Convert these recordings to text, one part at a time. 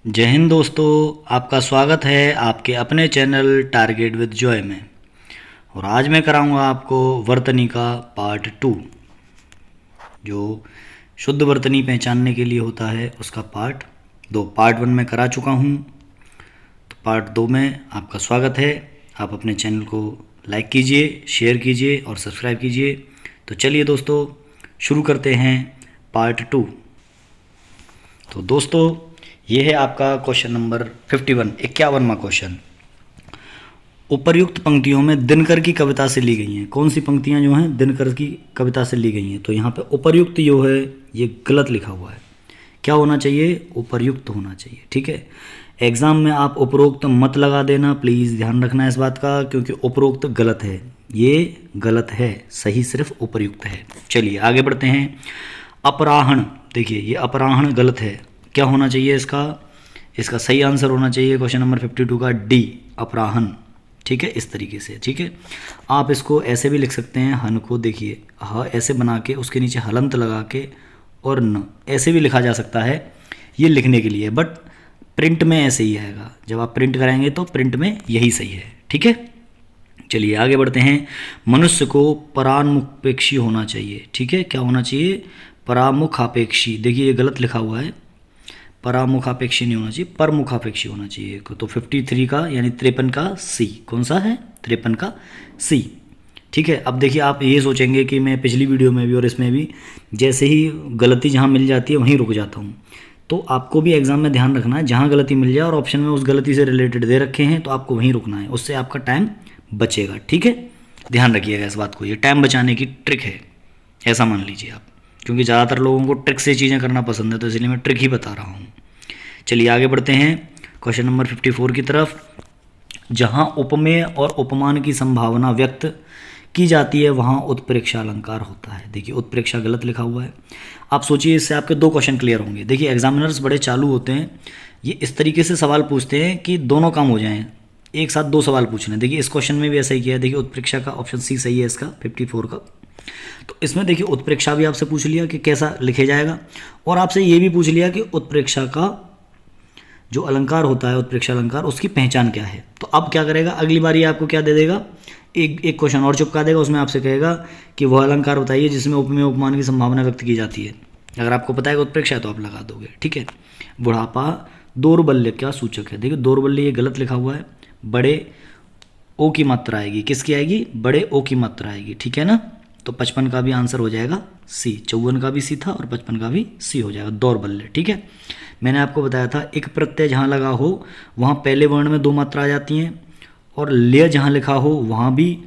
जय हिंद दोस्तों। आपका स्वागत है आपके अपने चैनल टारगेट विद जॉय में। और आज मैं कराऊंगा आपको वर्तनी का पार्ट 2, जो शुद्ध वर्तनी पहचानने के लिए होता है उसका पार्ट 2। पार्ट 1 में करा चुका हूं, तो पार्ट 2 में आपका स्वागत है। आप अपने चैनल को लाइक कीजिए, शेयर कीजिए और सब्सक्राइब कीजिए। तो चलिए दोस्तों, शुरू करते हैं पार्ट 2। तो दोस्तों, ये है आपका क्वेश्चन नंबर 51, 51वां क्वेश्चन। उपर्युक्त पंक्तियों में दिनकर की कविता से ली गई हैं। कौन सी पंक्तियां जो हैं दिनकर की कविता से ली गई हैं? तो यहाँ पे उपर्युक्त जो है ये गलत लिखा हुआ है। क्या होना चाहिए? उपर्युक्त होना चाहिए। ठीक है, एग्ज़ाम में आप उपरोक्त मत लगा देना, प्लीज़ ध्यान रखना इस बात का, क्योंकि उपरोक्त गलत है, ये गलत है, सही सिर्फ उपर्युक्त है। चलिए आगे बढ़ते हैं। अपराहण, देखिए ये अपराहण गलत है। क्या होना चाहिए इसका सही आंसर होना चाहिए क्वेश्चन नंबर 52 का डी, अपराहन। ठीक है, इस तरीके से। ठीक है, आप इसको ऐसे भी लिख सकते हैं, हन को देखिए ह ऐसे बना के उसके नीचे हलंत लगा के और न ऐसे भी लिखा जा सकता है, ये लिखने के लिए, बट प्रिंट में ऐसे ही आएगा। जब आप प्रिंट कराएंगे तो प्रिंट में यही सही है। ठीक है, चलिए आगे बढ़ते हैं। मनुष्य को परान्मुखापेक्षी होना चाहिए। ठीक है, क्या होना चाहिए? परामुखापेक्षी। देखिए ये गलत लिखा हुआ है, परामुखापेक्षी नहीं होना चाहिए, परमुखापेक्षी होना चाहिए। तो 53 का यानी 53 का सी। कौन सा है? 53 का सी। ठीक है, अब देखिए आप ये सोचेंगे कि मैं पिछली वीडियो में भी और इसमें भी जैसे ही गलती जहाँ मिल जाती है वहीं रुक जाता हूँ। तो आपको भी एग्जाम में ध्यान रखना है, जहाँ गलती मिल जाए और ऑप्शन में उस गलती से रिलेटेड दे रखे हैं तो आपको वहीं रुकना है, उससे आपका टाइम बचेगा। ठीक है, ध्यान रखिएगा इस बात को, ये टाइम बचाने की ट्रिक है, ऐसा मान लीजिए आप, क्योंकि ज़्यादातर लोगों को ट्रिक से चीज़ें करना पसंद है, तो इसलिए मैं ट्रिक ही बता रहा हूँ। चलिए आगे बढ़ते हैं क्वेश्चन नंबर 54 की तरफ। जहाँ उपमेय और उपमान की संभावना व्यक्त की जाती है वहाँ उत्प्रेक्षा अलंकार होता है। देखिए उत्प्रेक्षा गलत लिखा हुआ है। आप सोचिए, इससे आपके 2 क्वेश्चन क्लियर होंगे। देखिए एग्जामिनर्स बड़े चालू होते हैं, ये इस तरीके से सवाल पूछते हैं कि दोनों काम हो जाएं, एक साथ 2 सवाल पूछने। देखिए इस क्वेश्चन में भी ऐसा ही किया है। देखिए उत्प्रेक्षा का ऑप्शन सी सही है इसका, 54 का। तो इसमें देखिए उत्प्रेक्षा भी आपसे पूछ लिया कि कैसा लिखे जाएगा, और आपसे ये भी पूछ लिया कि उत्प्रेक्षा का जो अलंकार होता है, उत्प्रेक्षा अलंकार, उसकी पहचान क्या है। तो अब क्या करेगा, अगली बार ये आपको क्या दे देगा, एक क्वेश्चन और चिपका देगा, उसमें आपसे कहेगा कि वह अलंकार बताइए जिसमें उपमेय उपमान की संभावना व्यक्त की जाती है। अगर आपको पता है कि उत्प्रेक्षा है तो आप लगा दोगे। ठीक है, बुढ़ापा दौर्बल्य क्या सूचक है? देखिए दौर्बल्य ये गलत लिखा हुआ है, बड़े ओ की मात्रा आएगी। किसकी आएगी? बड़े ओ की मात्रा आएगी। ठीक है ना, तो 55 का भी आंसर हो जाएगा सी। 54 का भी सी था और 55 का भी सी हो जाएगा, दौर्बल्य। ठीक है, मैंने आपको बताया था एक प्रत्यय जहाँ लगा हो वहाँ पहले वर्ण में 2 मात्रा आ जाती हैं, और लय जहाँ लिखा हो वहाँ भी,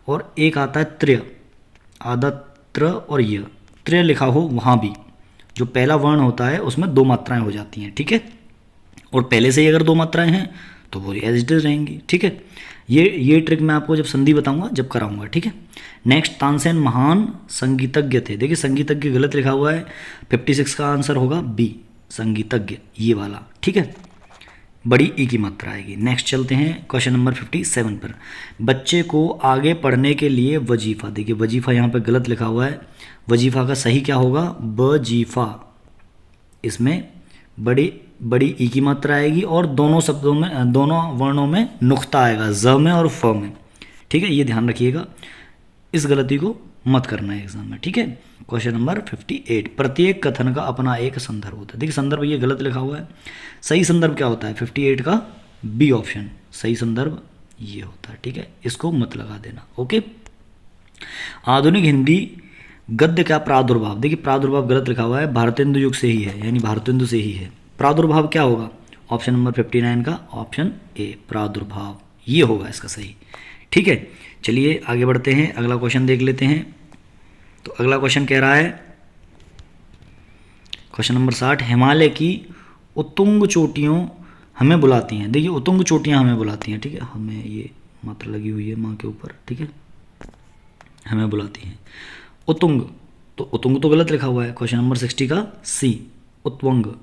और एक आता है त्रय, आधा त्र और य, त्रय लिखा हो वहाँ भी जो पहला वर्ण होता है उसमें 2 मात्राएं हो जाती हैं। ठीक है, और पहले से ही अगर 2 मात्राएं हैं तो वो एज इट इज रहेंगी। ठीक है, ये ट्रिक मैं आपको जब संधि बताऊंगा, जब कराऊंगा। ठीक है, नेक्स्ट, तानसेन महान संगीतज्ञ थे। देखिए संगीतज्ञ गलत लिखा हुआ है, 56 का आंसर होगा बी, संगीतज्ञ, ये वाला। ठीक है, बड़ी ई की मात्रा आएगी। नेक्स्ट चलते हैं क्वेश्चन नंबर 57 पर। बच्चे को आगे पढ़ने के लिए वजीफा। देखिए वजीफा यहाँ पे गलत लिखा हुआ है, वजीफा का सही क्या होगा? बजीफा। इसमें बड़ी ई की मात्रा आएगी और दोनों शब्दों में, दोनों वर्णों में नुक्ता आएगा, ज में और फ में। ठीक है, ये ध्यान रखिएगा, इस गलती को मत करना है एग्जाम में। ठीक है, क्वेश्चन नंबर 58। प्रत्येक कथन का अपना एक संदर्भ होता है। देखिए संदर्भ ये गलत लिखा हुआ है, सही संदर्भ क्या होता है? 58 का बी ऑप्शन, सही संदर्भ ये होता है। ठीक है, इसको मत लगा देना। ओके, आधुनिक हिंदी गद्य का प्रादुर्भाव। देखिए प्रादुर्भाव गलत लिखा हुआ है, भारतेंदु युग से ही है, यानी भारतेंदु से ही है। प्रादुर्भाव क्या होगा? ऑप्शन नंबर 59 का ऑप्शन ए, प्रादुर्भाव, ये होगा इसका सही। ठीक है, चलिए आगे बढ़ते हैं, अगला क्वेश्चन देख लेते हैं। तो अगला क्वेश्चन कह रहा है, क्वेश्चन नंबर 60, हिमालय की उत्तुंग चोटियों हमें बुलाती हैं। देखिए उत्तुंग चोटियां हमें बुलाती हैं। ठीक है, हमें ये मात्रा लगी हुई है माँ के ऊपर। ठीक है, हमें बुलाती हैं। उत्तुंग, तो उत्तुंग तो गलत लिखा हुआ है, क्वेश्चन नंबर 60 का सी, उत्वंग।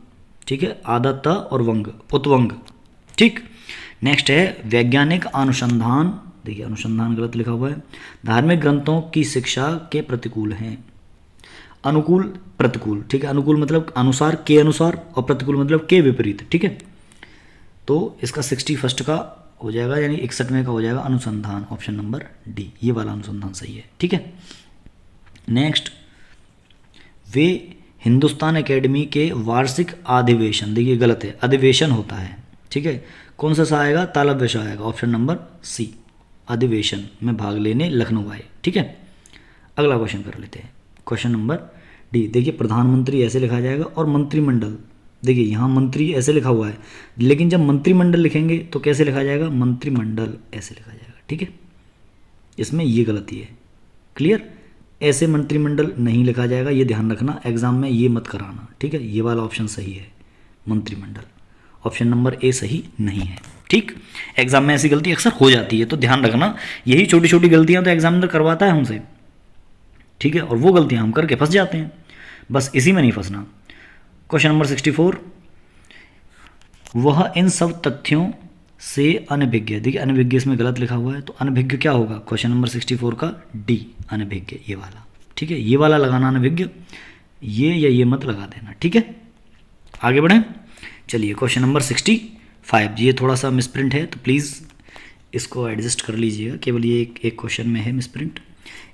ठीक है, आधा त और वंग, उत्वंग। ठीक, नेक्स्ट है वैज्ञानिक अनुसंधान। देखिए अनुसंधान गलत लिखा हुआ है, धार्मिक ग्रंथों की शिक्षा के प्रतिकूल हैं। अनुकूल प्रतिकूल। ठीक है, अनुकूल मतलब अनुसार, के अनुसार, और प्रतिकूल मतलब के विपरीत। ठीक है, तो इसका 61 का हो जाएगा, यानी 61वें का हो जाएगा अनुसंधान, ऑप्शन नंबर डी, ये वाला अनुसंधान सही है। ठीक है, नेक्स्ट, वे हिंदुस्तान एकेडमी के वार्षिक अधिवेशन, देखिए गलत है, अधिवेशन होता है। ठीक है, कौन सा सा आएगा, तालव्य सा आएगा, ऑप्शन नंबर सी, अधिवेशन में भाग लेने लखनऊ आए। ठीक है, अगला क्वेश्चन कर लेते हैं, क्वेश्चन नंबर डी। देखिए प्रधानमंत्री ऐसे लिखा जाएगा और मंत्रिमंडल, देखिए यहाँ मंत्री ऐसे लिखा हुआ है, लेकिन जब मंत्रिमंडल लिखेंगे तो कैसे लिखा जाएगा, मंत्रिमंडल ऐसे लिखा जाएगा। ठीक है, इसमें ये गलती है, क्लियर, ऐसे मंत्रिमंडल नहीं लिखा जाएगा, ये ध्यान रखना, एग्जाम में ये मत कराना। ठीक है, ये वाला ऑप्शन सही है, मंत्रिमंडल, ऑप्शन नंबर ए सही नहीं है। ठीक, एग्जाम में ऐसी गलती अक्सर हो जाती है, तो ध्यान रखना, यही छोटी छोटी गलतियां तो एग्जामिनर करवाता है हमसे। ठीक है, और वो गलतियां हम करके फंस जाते हैं, बस इसी में नहीं फंसना। क्वेश्चन नंबर 64, वह इन सब तथ्यों से अनभिज्ञ, देखिए अनभिज्ञ इसमें गलत लिखा हुआ है, तो अनभिज्ञ क्या होगा, क्वेश्चन नंबर 64 का डी, अनभिज्ञ, ये वाला। ठीक है, ये वाला लगाना अनभिज्ञ, ये या ये मत लगा देना। ठीक है, आगे बढ़ें, चलिए क्वेश्चन नंबर 65, ये थोड़ा सा मिसप्रिंट है, तो प्लीज़ इसको एडजस्ट कर लीजिएगा, केवल ये एक क्वेश्चन में है मिसप्रिंट।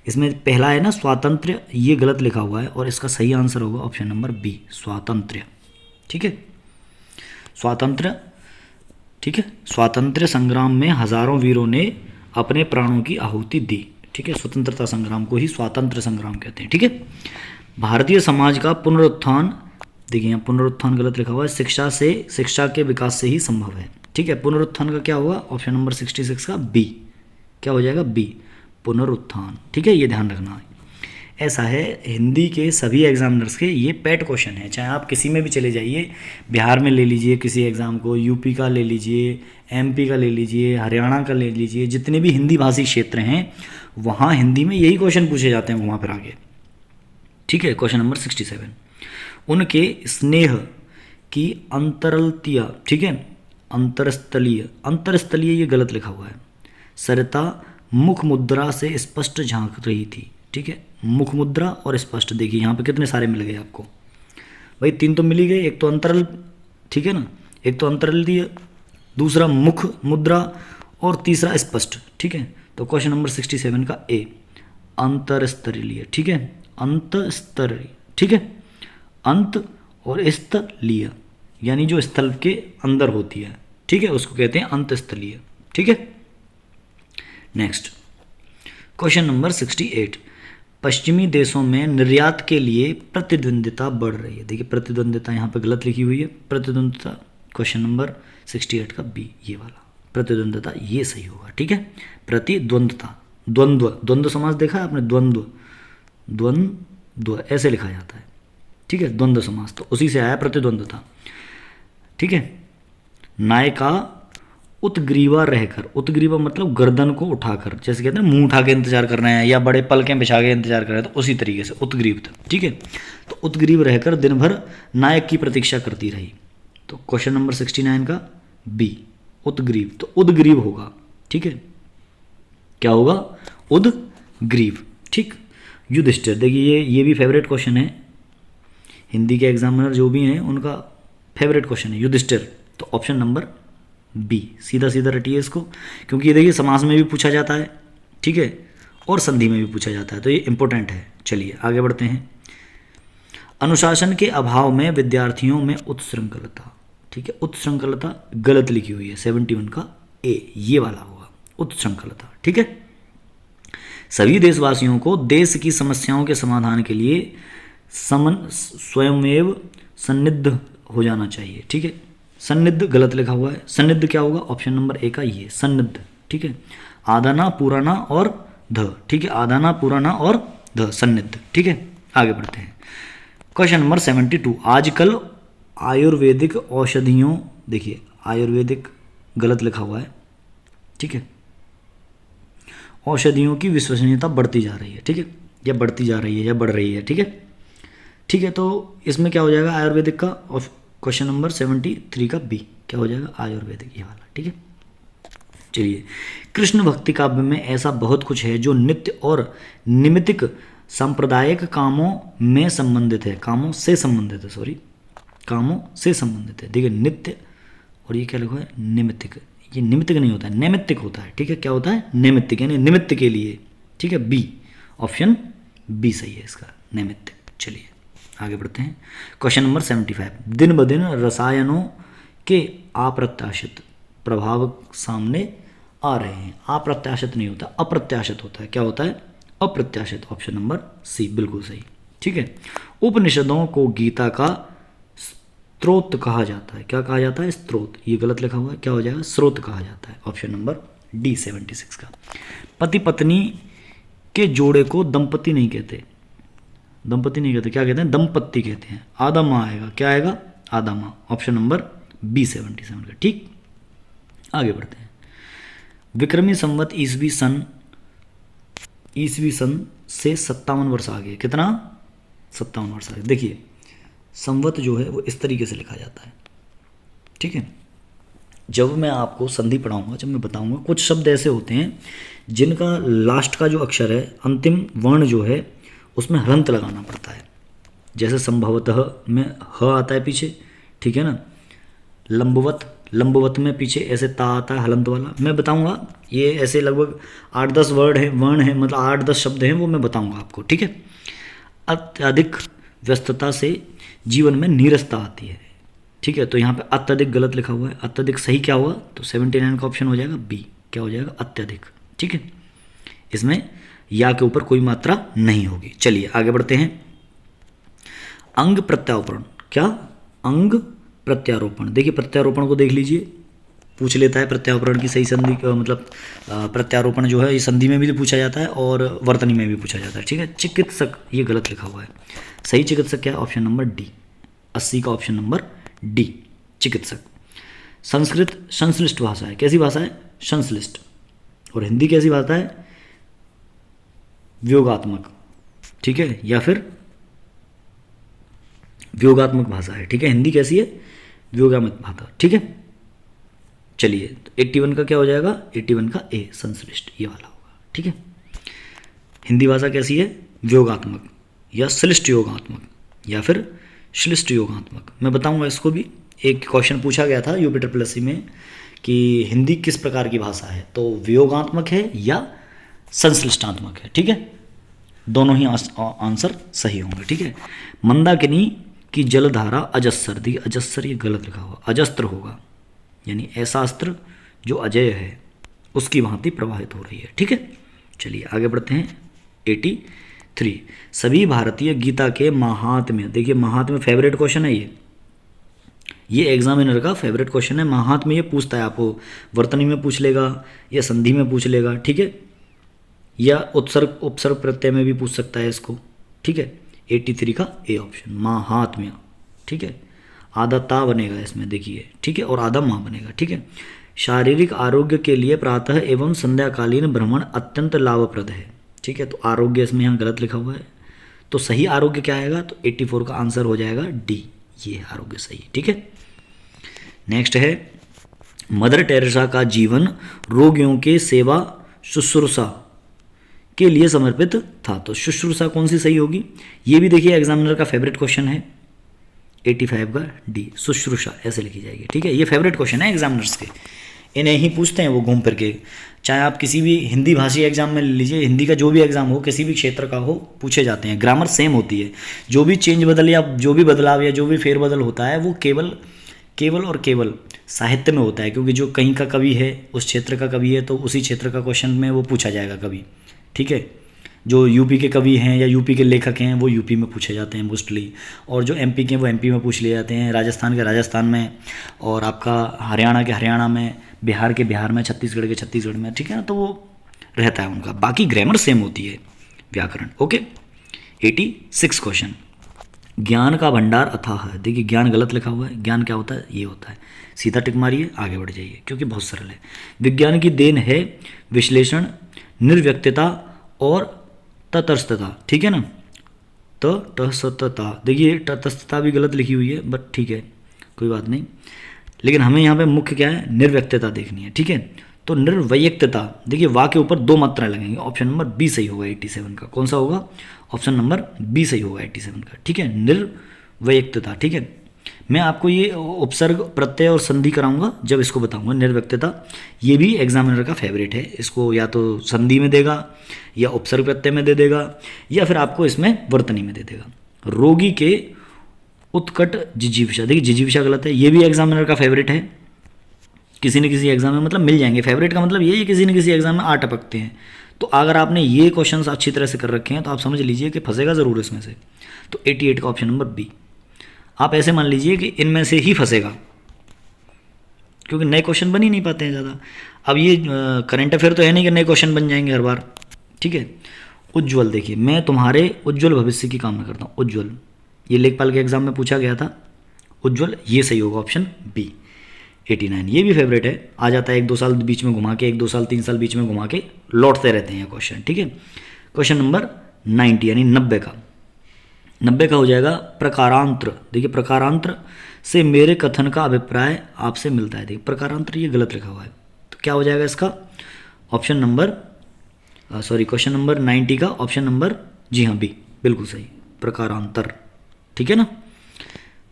इसमें पहला है ना स्वातंत्र्य, ये गलत लिखा हुआ है, और इसका सही आंसर होगा ऑप्शन नंबर बी, स्वातंत्र्य। ठीक है, स्वातंत्र्य। ठीक है, स्वातंत्र्य संग्राम में हजारों वीरों ने अपने प्राणों की आहुति दी। ठीक है, स्वतंत्रता संग्राम को ही स्वातंत्र्य संग्राम कहते हैं। ठीक है, भारतीय समाज का पुनरुत्थान, देखिए यहाँ पुनरुत्थान गलत लिखा हुआ है, शिक्षा के विकास से ही संभव है। ठीक है, पुनरुत्थान का क्या होगा, ऑप्शन नंबर 66 का बी, क्या हो जाएगा, बी, पुनरुत्थान। ठीक है, ये ध्यान रखना, ऐसा है हिंदी के सभी एग्जामिनर्स के ये पेट क्वेश्चन है, चाहे आप किसी में भी चले जाइए, बिहार में ले लीजिए किसी एग्ज़ाम को, यूपी का ले लीजिए, एमपी का ले लीजिए, हरियाणा का ले लीजिए, जितने भी हिंदी भाषी क्षेत्र हैं वहाँ हिंदी में यही क्वेश्चन पूछे जाते हैं वहाँ पर आगे। ठीक है, क्वेश्चन नंबर 67, उनके स्नेह की अंतरलतिया, ठीक है, अंतरस्थलीय ये गलत लिखा हुआ है, सरिता मुख मुद्रा से स्पष्ट झांक रही थी। ठीक है, मुख मुद्रा और स्पष्ट, देखिए यहाँ पे कितने सारे मिल गए आपको भाई, 3 तो मिल ही गए, एक तो अंतरल, ठीक है ना, एक तो अंतरलीय, दूसरा मुख मुद्रा और तीसरा स्पष्ट। ठीक है, तो क्वेश्चन नंबर 67 का ए, अंतरस्तरीय। ठीक है, अंतस्तरीय। ठीक है, अंत और स्थलीय, यानी जो स्थल के अंदर होती है। ठीक है, उसको कहते हैं अंतस्थलीय। ठीक है, नेक्स्ट क्वेश्चन नंबर 68, पश्चिमी देशों में निर्यात के लिए प्रतिद्वंदिता बढ़ रही है। देखिए प्रतिद्वंदिता यहाँ पे गलत लिखी हुई है, प्रतिद्वंदिता, क्वेश्चन नंबर 68 का बी, ये वाला प्रतिद्वंदिता, ये सही होगा। ठीक है, प्रतिद्वंदिता, द्वंद्व, द्वंद्व समास देखा है आपने, द्वंद्व ऐसे लिखा जाता है। ठीक है, द्वंद्व समास, तो उसी से आया प्रतिद्वंदिता। ठीक है, नायिका उत्ग्रीवा रहकर, उत्ग्रीवा मतलब गर्दन को उठाकर, जैसे कहते हैं मुंह उठा के इंतजार कर रहे हैं या बड़े पलकें बिछा के इंतजार कर रहे हैं, तो उसी तरीके से उत्ग्रीव था। ठीक है, तो उत्ग्रीव रहकर दिन भर नायक की प्रतीक्षा करती रही, तो क्वेश्चन नंबर 69 का बी, उत्ग्रीव, तो उद्ग्रीव होगा। ठीक है, क्या होगा, उद्ग्रीव। ठीक, युधिष्ठिर, देखिए ये भी फेवरेट क्वेश्चन है, हिंदी के एग्जामिनर जो भी हैं उनका फेवरेट क्वेश्चन है युधिष्ठिर, तो ऑप्शन नंबर बी, सीधा सीधा रटिए इसको, क्योंकि ये देखिए समास में भी पूछा जाता है। ठीक है, और संधि में भी पूछा जाता है, तो ये इंपॉर्टेंट है। चलिए आगे बढ़ते हैं, अनुशासन के अभाव में विद्यार्थियों में उत्शृंखलता। ठीक है, उत्शृंखलता गलत लिखी हुई है, 71 का ए, ये वाला होगा उत्शृंखलता। ठीक है, सभी देशवासियों को देश की समस्याओं के समाधान के लिए स्वयमेव सन्निध हो जाना चाहिए। ठीक है, सन्निध गलत लिखा हुआ है, सन्निध क्या होगा, ऑप्शन नंबर ए का ये, सन्निध। ठीक है, आदाना पुराना और ध। ठीक है, आदाना पुराना और ध, सन्निध। ठीक है, आगे बढ़ते हैं, क्वेश्चन नंबर 72, आजकल आयुर्वेदिक औषधियों, देखिए आयुर्वेदिक गलत लिखा हुआ है। ठीक है, औषधियों की विश्वसनीयता बढ़ती जा रही है। ठीक है, या बढ़ती जा रही है या बढ़ रही है। ठीक है, ठीक है, तो इसमें क्या हो जाएगा आयुर्वेदिक का, क्वेश्चन नंबर 73 का बी, क्या हो जाएगा आयुर्वेदिक, ये वाला। ठीक है, चलिए, कृष्ण भक्ति काव्य में ऐसा बहुत कुछ है जो नित्य और निमित्तिक सांप्रदायिक कामों में संबंधित है, कामों से संबंधित है, सॉरी, कामों से संबंधित है। देखिए नित्य और ये क्या लिखा है निमित्तिक, ये निमित्तिक नहीं होता है, नैमित्तिक होता है, ठीक है। क्या होता है नैमित्तिक, यानी निमित्त के लिए, ठीक है। बी, ऑप्शन बी सही है इसका, नैमित्तिक। चलिए आगे बढ़ते हैं। क्वेश्चन नंबर 75, दिन ब दिन रसायनों के अप्रत्याशित प्रभाव सामने आ रहे हैं। अप्रत्याशित नहीं होता, अप्रत्याशित होता है। क्या होता है अप्रत्याशित, ऑप्शन नंबर सी बिल्कुल सही, ठीक है। उपनिषदों को गीता का स्रोत कहा जाता है। क्या कहा जाता है स्रोत, ये गलत लिखा हुआ है, क्या हो जाएगा स्रोत कहा जाता है, ऑप्शन नंबर डी 76 का। पति पत्नी के जोड़े को दंपति नहीं कहते, दंपति नहीं कहते, क्या कहते हैं दंपत्ति कहते हैं। आधा माँ आएगा, क्या आएगा आधा माँ, ऑप्शन नंबर बी 77 का, ठीक। आगे बढ़ते हैं। विक्रमी संवत ईसवी सन से 57 वर्ष आगे, कितना 57 वर्ष आगे। देखिए संवत जो है वो इस तरीके से लिखा जाता है, ठीक है। जब मैं आपको संधि पढ़ाऊंगा, जब मैं बताऊंगा, कुछ शब्द ऐसे होते हैं जिनका लास्ट का जो अक्षर है, अंतिम वर्ण जो है, उसमें हलंत लगाना पड़ता है। जैसे संभवतः में ह आता है पीछे, ठीक है ना। लंबवत में पीछे ऐसे ता आता है हलंत वाला। मैं बताऊंगा, ये ऐसे लगभग 8-10 वर्ण है, मतलब 8-10 शब्द हैं, वो मैं बताऊंगा आपको, ठीक है। अत्यधिक व्यस्तता से जीवन में नीरसता आती है, ठीक है। तो यहाँ पे अत्यधिक गलत लिखा हुआ है, अत्यधिक सही क्या हुआ, तो 79 का ऑप्शन हो जाएगा बी, क्या हो जाएगा अत्यधिक, ठीक है। इसमें या के ऊपर कोई मात्रा नहीं होगी। चलिए आगे बढ़ते हैं। अंग प्रत्यारोपण, क्या अंग प्रत्यारोपण, देखिए प्रत्यारोपण को देख लीजिए, पूछ लेता है प्रत्यारोपण की सही संधि, मतलब प्रत्यारोपण जो है ये संधि में भी पूछा जाता है और वर्तनी में भी पूछा जाता है, ठीक है। चिकित्सक, ये गलत लिखा हुआ है, सही चिकित्सक क्या है, ऑप्शन नंबर डी, 80 का ऑप्शन नंबर डी चिकित्सक। संस्कृत संश्लिष्ट भाषा है, कैसी भाषा है संश्लिष्ट, और हिंदी कैसी भाषा है व्योगात्मक, ठीक है, या फिर व्योगात्मक भाषा है, ठीक है। हिंदी कैसी है व्योगात्मक भाषा, ठीक है। चलिए तो 81 का क्या हो जाएगा, 81 का ए संश्लिष्ट, ये वाला होगा, ठीक है। हिंदी भाषा कैसी है व्योगात्मक या श्लिष्ट योगात्मक या फिर श्लिष्ट योगात्मक, मैं बताऊंगा इसको भी। एक क्वेश्चन पूछा गया था यूपिटर प्लस सी में कि हिंदी किस प्रकार की भाषा है, तो व्योगात्मक है या संश्लिष्टात्मक है, ठीक है। दोनों ही आंसर सही होंगे, ठीक है। मंदाकिनी की जलधारा अजस्र, देखिए अजस्र ये गलत लिखा हुआ, अजस्त्र होगा, यानी ऐसा अस्त्र जो अजय है उसकी भांति प्रवाहित हो रही है, ठीक है। चलिए आगे बढ़ते हैं। 83, सभी भारतीय गीता के महात्म्य, देखिए महात्म्य फेवरेट क्वेश्चन है ये एग्जामिनर का फेवरेट क्वेश्चन है। महात्म्य ये पूछता है आपको, वर्तनी में पूछ लेगा या संधि में पूछ लेगा, ठीक है, या उपसर्ग प्रत्यय में भी पूछ सकता है इसको, ठीक है। 83 का ए ऑप्शन महात्म्य, ठीक है। आधा ता बनेगा इसमें देखिए, ठीक है, और आधा माँ बनेगा, ठीक है। शारीरिक आरोग्य के लिए प्रातः एवं संध्याकालीन भ्रमण अत्यंत लाभप्रद है, ठीक है। तो आरोग्य इसमें यहाँ गलत लिखा हुआ है, तो सही आरोग्य क्या आएगा, तो 84 का आंसर हो जाएगा डी, ये आरोग्य सही, ठीक है। नेक्स्ट है मदर टेरेसा का जीवन रोगियों के सेवा शुश्रूषा के लिए समर्पित था, तो शुश्रूषा कौन सी सही होगी, ये भी देखिए एग्जामिनर का फेवरेट क्वेश्चन है। 85 का डी शुश्रूषा ऐसे लिखी जाएगी, ठीक है। ये फेवरेट क्वेश्चन है एग्जामिनर्स के, इन्हें ही पूछते हैं वो घूम फिर के, चाहे आप किसी भी हिंदी भाषी एग्जाम में ले लीजिए, हिंदी का जो भी एग्जाम हो, किसी भी क्षेत्र का हो, पूछे जाते हैं। ग्रामर सेम होती है, जो भी चेंज बदल या जो भी बदलाव या जो भी फेरबदल होता है वो केवल और केवल साहित्य में होता है, क्योंकि जो कहीं का कवि है उस क्षेत्र का कवि है तो उसी क्षेत्र का क्वेश्चन में वो पूछा जाएगा कभी, ठीक है। जो यूपी के कवि हैं या यूपी के लेखक हैं वो यूपी में पूछे जाते हैं मोस्टली, और जो एमपी के वो एमपी में पूछ लिए जाते हैं, राजस्थान के राजस्थान में, और आपका हरियाणा के हरियाणा में, बिहार के बिहार में, छत्तीसगढ़ के छत्तीसगढ़ में, ठीक है ना। तो वो रहता है उनका, बाकी ग्रामर सेम होती है, व्याकरण, ओके। 86 क्वेश्चन, ज्ञान का भंडार अथाह है, देखिए ज्ञान गलत लिखा हुआ है, ज्ञान क्या होता है ये होता है, सीधा टिक मारिए आगे बढ़ जाइए क्योंकि बहुत सरल है। विज्ञान की देन है विश्लेषण, निर्व्यक्तता और तटस्थता, ठीक है ना। तटस्थता, देखिए तटस्थता भी गलत लिखी हुई है, बट ठीक है कोई बात नहीं, लेकिन हमें यहाँ पे मुख्य क्या है निर्व्यक्तता देखनी है, ठीक है। तो निर्वैयक्तता, देखिए वाह के ऊपर 2 मात्राएं लगेंगी, ऑप्शन नंबर बी सही होगा 87 का, कौन सा होगा ऑप्शन नंबर बी सही होगा 87 का, ठीक है। निर्वैयक्तता, ठीक है। मैं आपको ये उपसर्ग प्रत्यय और संधि कराऊंगा जब इसको बताऊंगा। निर्व्यक्तता ये भी एग्जामिनर का फेवरेट है, इसको या तो संधि में देगा या उपसर्ग प्रत्यय में दे देगा या फिर आपको इसमें वर्तनी में दे देगा। रोगी के उत्कट जिजीविषा, देखिए जिजीविषा गलत है, ये भी एग्जामिनर का फेवरेट है। किसी न किसी एग्जाम में मतलब मिल जाएंगे, फेवरेट का मतलब ये है किसी न किसी एग्जाम में आ टपकते हैं। तो अगर आपने ये क्वेश्चंस अच्छी तरह से कर रखे हैं तो आप समझ लीजिए कि फंसेगा ज़रूर इसमें से। तो 88 का ऑप्शन नंबर बी। आप ऐसे मान लीजिए कि इनमें से ही फंसेगा, क्योंकि नए क्वेश्चन बन ही नहीं पाते हैं ज़्यादा। अब ये करंट अफेयर तो है नहीं कि नए क्वेश्चन बन जाएंगे हर बार, ठीक है। उज्ज्वल, देखिए मैं तुम्हारे उज्ज्वल भविष्य की कामना करता हूँ। उज्ज्वल ये लेखपाल के एग्जाम में पूछा गया था। उज्ज्वल ये सही होगा, ऑप्शन बी 89। ये भी फेवरेट है, आ जाता है 1-2 साल बीच में घुमा के, 1-2 साल 3 साल बीच में घुमा के लौटते रहते हैं ये क्वेश्चन, ठीक है। क्वेश्चन नंबर 90 यानी 90 का हो जाएगा प्रकारांतर। देखिए प्रकारांतर से मेरे कथन का अभिप्राय आपसे मिलता है। देखिए प्रकारांतर ये गलत लिखा हुआ है, तो क्या हो जाएगा इसका ऑप्शन नंबर क्वेश्चन नंबर 90 का ऑप्शन नंबर जी हाँ बी, बिल्कुल सही, प्रकारांतर, ठीक है ना।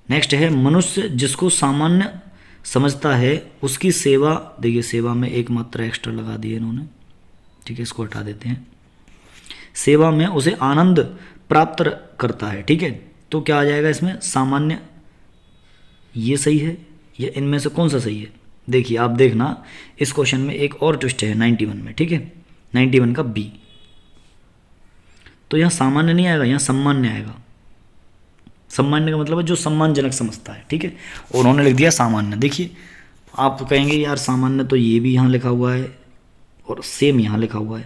नेक्स्ट है मनुष्य जिसको सामान्य समझता है उसकी सेवा, देखिए सेवा में एक मात्रा एक्स्ट्रा लगा दी है इन्होंने, ठीक है, इसको हटा देते हैं। सेवा में उसे आनंद प्राप्त करता है, ठीक है। तो क्या आ जाएगा इसमें सामान्य, ये सही है या इनमें से कौन सा सही है? देखिए आप देखना इस क्वेश्चन में एक और ट्विस्ट है 91 में, ठीक है, 91 का बी। तो यहाँ सामान्य नहीं आएगा, यहाँ सम्मान्य आएगा। सम्मान्य का मतलब है जो सम्मानजनक समझता है, ठीक है, और उन्होंने लिख दिया सामान्य। देखिए आप तो कहेंगे यार सामान्य तो ये भी यहाँ लिखा हुआ है और सेम यहाँ लिखा हुआ है,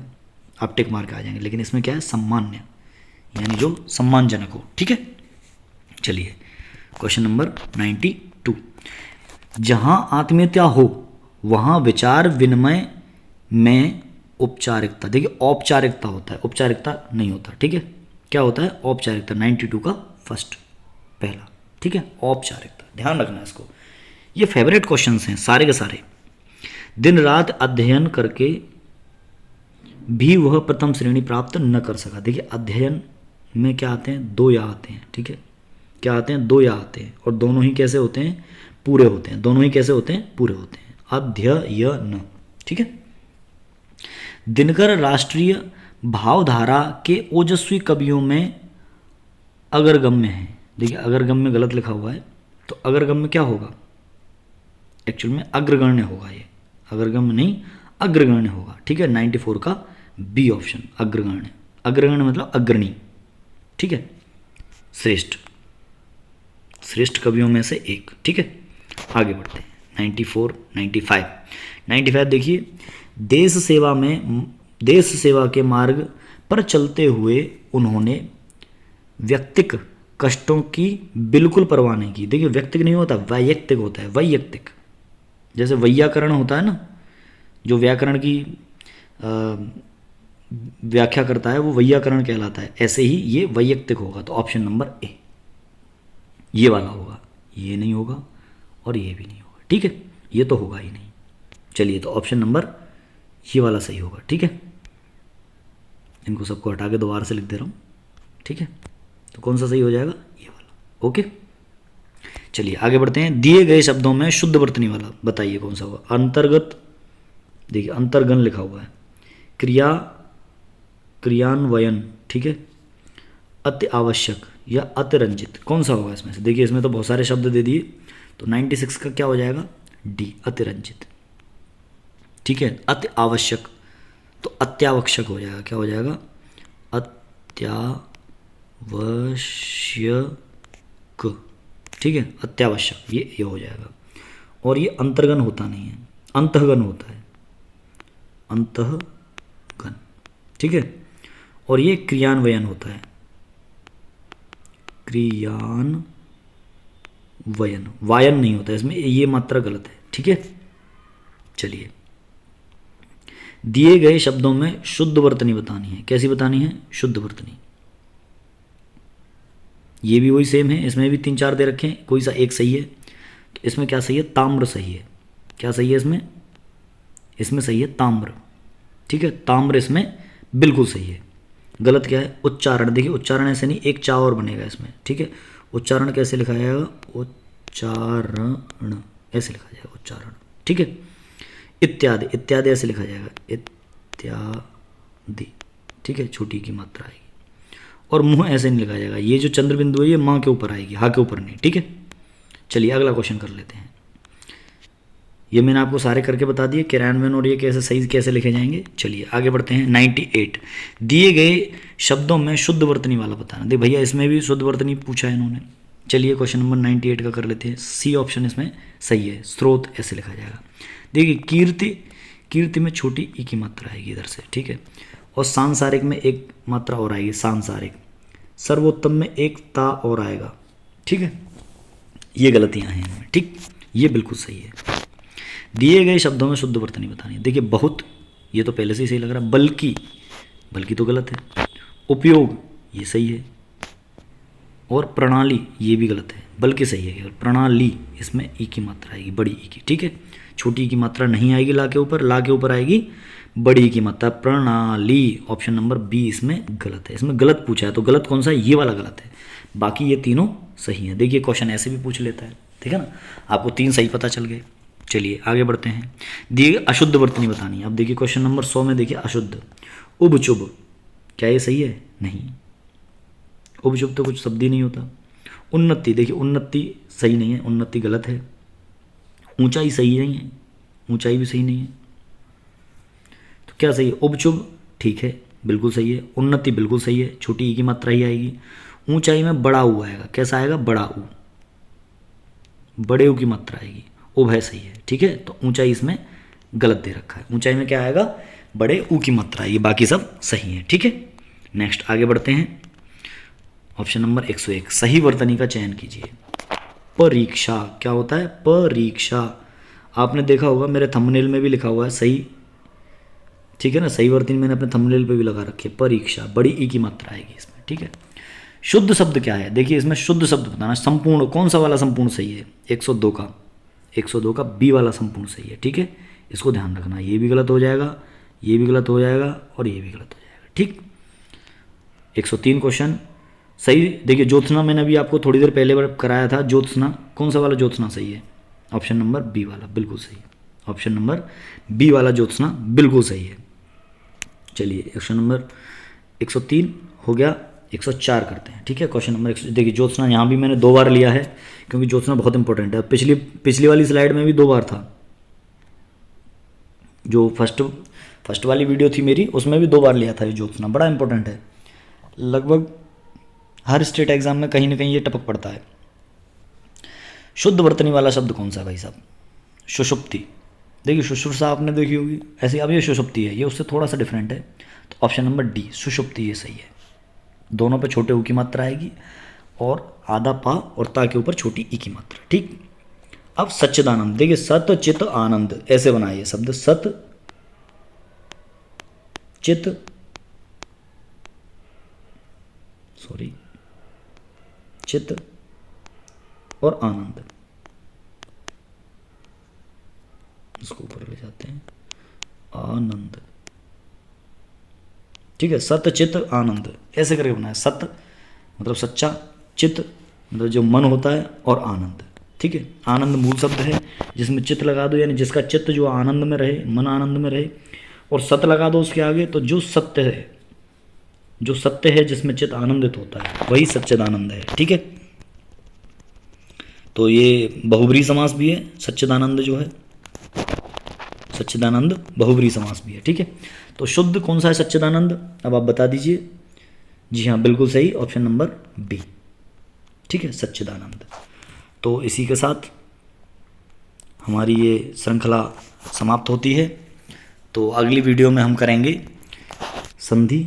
आप टिक मार के आ जाएंगे, लेकिन इसमें क्या है सम्मान्य, यानी जो सम्मानजनक हो, ठीक है। चलिए क्वेश्चन नंबर 92। जहाँ आत्मीयता हो वहाँ विचार विनिमय में औपचारिकता, देखिए औपचारिकता होता है, औपचारिकता नहीं होता, ठीक है। क्या होता है? औपचारिकता। 92 का फर्स्ट पहला, ठीक है, औपचारिकता, ध्यान रखना इसको। ये फेवरेट क्वेश्चंस हैं सारे के सारे। दिन रात अध्ययन करके भी वह प्रथम श्रेणी प्राप्त न कर सका। देखिए अध्ययन में क्या आते हैं? 2 या आते हैं, ठीक है, क्या आते हैं? 2 या आते हैं, और दोनों ही कैसे होते हैं? पूरे होते हैं। दोनों ही कैसे होते हैं? पूरे होते हैं। अध्ययन, ठीक है। दिनकर राष्ट्रीय भावधारा के ओजस्वी कवियों में अग्रगण्य है। देखिए अग्रगण्य गलत लिखा हुआ है, तो अग्रगण्य क्या होगा? एक्चुअल में अग्रगण्य होगा, ये अग्रगण्य नहीं अग्रगण्य होगा, ठीक है। 94 का बी ऑप्शन, अग्रगण्य। अग्रगण्य मतलब अग्रणी, ठीक है, श्रेष्ठ, श्रेष्ठ कवियों में से एक, ठीक है। आगे बढ़ते हैं 94, 95 देखिए देश सेवा के मार्ग पर चलते हुए उन्होंने व्यक्तिक कष्टों की बिल्कुल परवाह नहीं की। देखिए व्यक्तिक नहीं होता, वैयक्तिक होता है, वैयक्तिक। जैसे वैयाकरण होता है ना, जो व्याकरण की व्याख्या करता है वो वैयाकरण कहलाता है, ऐसे ही ये वैयक्तिक होगा। तो ऑप्शन नंबर ए ये वाला होगा, ये नहीं होगा और ये भी नहीं होगा, ठीक है, ये तो होगा ही नहीं। चलिए तो ऑप्शन नंबर ये वाला सही होगा, ठीक है। इनको सबको हटा के दोबारा से लिख दे रहा हूँ, ठीक है। तो कौन सा सही हो जाएगा? ये वाला, ओके। चलिए आगे बढ़ते हैं। दिए गए शब्दों में शुद्ध वर्तनी वाला बताइए कौन सा होगा? अंतर्गत, देखिए अंतर्गन लिखा हुआ है, क्रियान्वयन, ठीक है, अति आवश्यक या अतिरंजित, कौन सा होगा इसमें से? देखिए इसमें तो बहुत सारे शब्द दे दिए, तो 96 का क्या हो जाएगा? डी, अतिरंजित, ठीक है। अति आवश्यक तो अत्यावश्यक हो जाएगा, क्या हो जाएगा? अत्यावश्यक, ठीक है, अत्यावश्यक, ये हो जाएगा। और ये अंतर्गन होता नहीं है, अंतःगन होता है, अंतःगन, ठीक है। और ये क्रियान्वयन होता है, क्रियान्वयन, वायन नहीं होता है इसमें, ये मात्रा गलत है, ठीक है। चलिए दिए गए शब्दों में शुद्ध वर्तनी बतानी है। कैसी बतानी है? शुद्ध वर्तनी। ये भी वही सेम है, इसमें भी 3-4 दे रखे हैं, कोई सा एक सही है। तो इसमें क्या सही है? ताम्र सही है। क्या सही है इसमें? इसमें सही है ताम्र, ठीक है, ताम्र इसमें बिल्कुल सही है। गलत क्या है? उच्चारण। देखिए उच्चारण ऐसे नहीं, एक चा और बनेगा इसमें, ठीक है। उच्चारण कैसे लिखा जाएगा? उच्चारण ऐसे लिखा जाएगा, उच्चारण, ठीक है। इत्यादि, इत्यादि ऐसे लिखा जाएगा, इत्यादि, ठीक है, छोटी की मात्रा आएगी। और मुँह ऐसे नहीं लिखा जाएगा, ये जो चंद्र बिंदु है ये माँ के ऊपर आएगी, हा के ऊपर नहीं, ठीक है। चलिए अगला क्वेश्चन कर लेते हैं। ये मैंने आपको सारे करके बता दिए क्रियान्वयन और ये कैसे सही कैसे लिखे जाएंगे। चलिए आगे बढ़ते हैं। 98 दिए गए शब्दों में शुद्ध वर्तनी वाला बताना। देख भैया इसमें भी शुद्ध वर्तनी पूछा है इन्होंने। चलिए क्वेश्चन नंबर 98 का कर लेते हैं। सी ऑप्शन इसमें सही है, स्रोत ऐसे लिखा जाएगा। देखिए कीर्ति, कीर्ति में छोटी ई की मात्रा आएगी इधर से, ठीक है। और सांसारिक में एक मात्रा और आएगी, सांसारिक। सर्वोत्तम में एक ता और आएगा, ठीक है। ये गलतियां हैं इनमें, ठीक, ये बिल्कुल सही है। दिए गए शब्दों में शुद्ध वर्तनी बतानी है। देखिए बहुत, ये तो पहले से ही सही लग रहा है। बल्कि, बल्कि तो गलत है। उपयोग ये सही है। और प्रणाली ये भी गलत है, बल्कि सही है केवल। प्रणाली इसमें ई की मात्रा आएगी, बड़ी ई की, ठीक है। छोटी ई की मात्रा नहीं आएगी ला के ऊपर, ला के ऊपर आएगी बड़ी ई की मात्रा, प्रणाली। ऑप्शन नंबर बी इसमें गलत है। इसमें गलत पूछा है तो गलत कौन सा है, ये वाला गलत है, बाकी ये तीनों सही है। देखिए क्वेश्चन ऐसे भी पूछ लेता है, ठीक है ना। आपको 3 सही पता चल गए। चलिए आगे बढ़ते हैं। दिए अशुद्ध वर्तनी बतानी है। अब देखिए क्वेश्चन नंबर 100 में देखिए अशुद्ध। उब चुब, क्या ये सही है, नहीं। उब चुब तो कुछ शब्द ही नहीं होता। उन्नति, देखिए उन्नति सही नहीं है, उन्नति गलत है। ऊंचाई सही नहीं है, ऊंचाई भी सही नहीं है। तो क्या सही है, उब चुब ठीक है, बिल्कुल सही है। उन्नति बिल्कुल सही है, छोटी ई की मात्रा ही आएगी। ऊंचाई में बड़ा ऊ आएगा, कैसा आएगा, बड़ा ऊ, बड़े ऊ की मात्रा आएगी। उब है सही है, ठीक है। तो ऊंचाई इसमें गलत दे रखा है, ऊंचाई में क्या आएगा, बड़े ऊ की मात्रा आएगी, बाकी सब सही है, ठीक है। नेक्स्ट आगे बढ़ते हैं। ऑप्शन नंबर 101 सही वर्तनी का चयन कीजिए। परीक्षा क्या होता है, परीक्षा। आपने देखा होगा मेरे थंबनेल में भी लिखा हुआ है सही, ठीक है ना। सही वर्तनी मैंने अपने थंबनेल पे भी लगा रखी है, परीक्षा, बड़ी ई की मात्रा आएगी इसमें, ठीक है। शुद्ध शब्द क्या है, देखिए इसमें शुद्ध शब्द बताना। संपूर्ण, कौन सा वाला संपूर्ण सही है, 102 का बी वाला संपूर्ण सही है, ठीक है। इसको ध्यान रखना, ये भी गलत हो जाएगा, ये भी गलत हो जाएगा और ये भी गलत हो जाएगा, ठीक। 103 क्वेश्चन सही। देखिए ज्योत्सना मैंने अभी आपको थोड़ी देर पहले कराया था, ज्योत्सना, कौन सा वाला ज्योत्सना सही है, ऑप्शन नंबर बी वाला बिल्कुल सही है। ऑप्शन नंबर बी वाला ज्योत्सना बिल्कुल सही है। चलिए ऑप्शन नंबर 103 हो गया, 104 करते हैं, ठीक है। क्वेश्चन नंबर देखिए ज्योत्सना यहाँ भी मैंने 2 बार लिया है, क्योंकि ज्योत्सना बहुत इंपॉर्टेंट है। पिछली वाली स्लाइड में भी 2 बार था, जो फर्स्ट वाली वीडियो थी मेरी, उसमें भी 2 बार लिया था ये ज्योत्सना, बड़ा इंपॉर्टेंट है। लगभग हर स्टेट एग्जाम में कहीं ना कहीं ये टपक पड़ता है। शुद्ध वर्तनी वाला शब्द कौन सा है भाई साहब, सुषुप्ति। देखिए शुश्रूषा आपने देखी होगी ऐसे, अब ये सुषुप्ति है, ये उससे थोड़ा सा डिफरेंट है। तो ऑप्शन नंबर डी सुषुप्ति ये सही है। दोनों पे छोटे ऊ की मात्रा आएगी और आधा पा और ता के ऊपर छोटी ई की मात्रा, ठीक। अब सच्चिदानंद, देखिए सत चित आनंद ऐसे बनाइए शब्द, सत चित, सॉरी, चित और आनंद, इसको ऊपर ले जाते हैं, आनंद, ठीक है। सत चित आनंद ऐसे करके बनाया। सत मतलब सच्चा, चित मतलब जो मन होता है, और आनंद, ठीक है। आनंद मूल शब्द है, जिसमें चित्त लगा दो, यानी जिसका चित्त जो आनंद में रहे, मन आनंद में रहे, और सत लगा दो उसके आगे, तो जो सत्य है, जो सत्य है जिसमें चित्त आनंदित होता है, वही सच्चिदानंद है, ठीक है। तो ये बहुब्री समास भी है, सच्चिदानंद जो है, सच्चिदानंद बहुब्री समास भी है, ठीक है। तो शुद्ध कौन सा है, सच्चिदानंद, अब आप बता दीजिए। जी हाँ बिल्कुल सही, ऑप्शन नंबर बी, ठीक है, सच्चिदानंद। तो इसी के साथ हमारी ये श्रृंखला समाप्त होती है। तो अगली वीडियो में हम करेंगे संधि,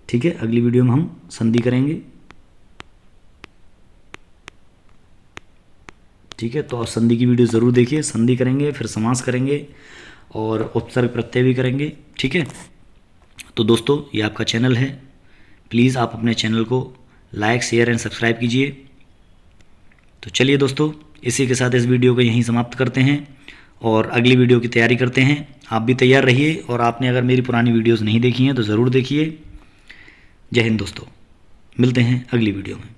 ठीक है। अगली वीडियो में हम संधि करेंगे, ठीक है। तो आप संधि की वीडियो ज़रूर देखिए। संधि करेंगे, फिर समास करेंगे और उपसर्ग प्रत्यय भी करेंगे, ठीक है। तो दोस्तों ये आपका चैनल है, प्लीज़ आप अपने चैनल को लाइक शेयर एंड सब्सक्राइब कीजिए। तो चलिए दोस्तों, इसी के साथ इस वीडियो को यहीं समाप्त करते हैं और अगली वीडियो की तैयारी करते हैं। आप भी तैयार रहिए, और आपने अगर मेरी पुरानी वीडियोज़ नहीं देखी हैं तो ज़रूर देखिए। जय हिंद दोस्तों, मिलते हैं अगली वीडियो में।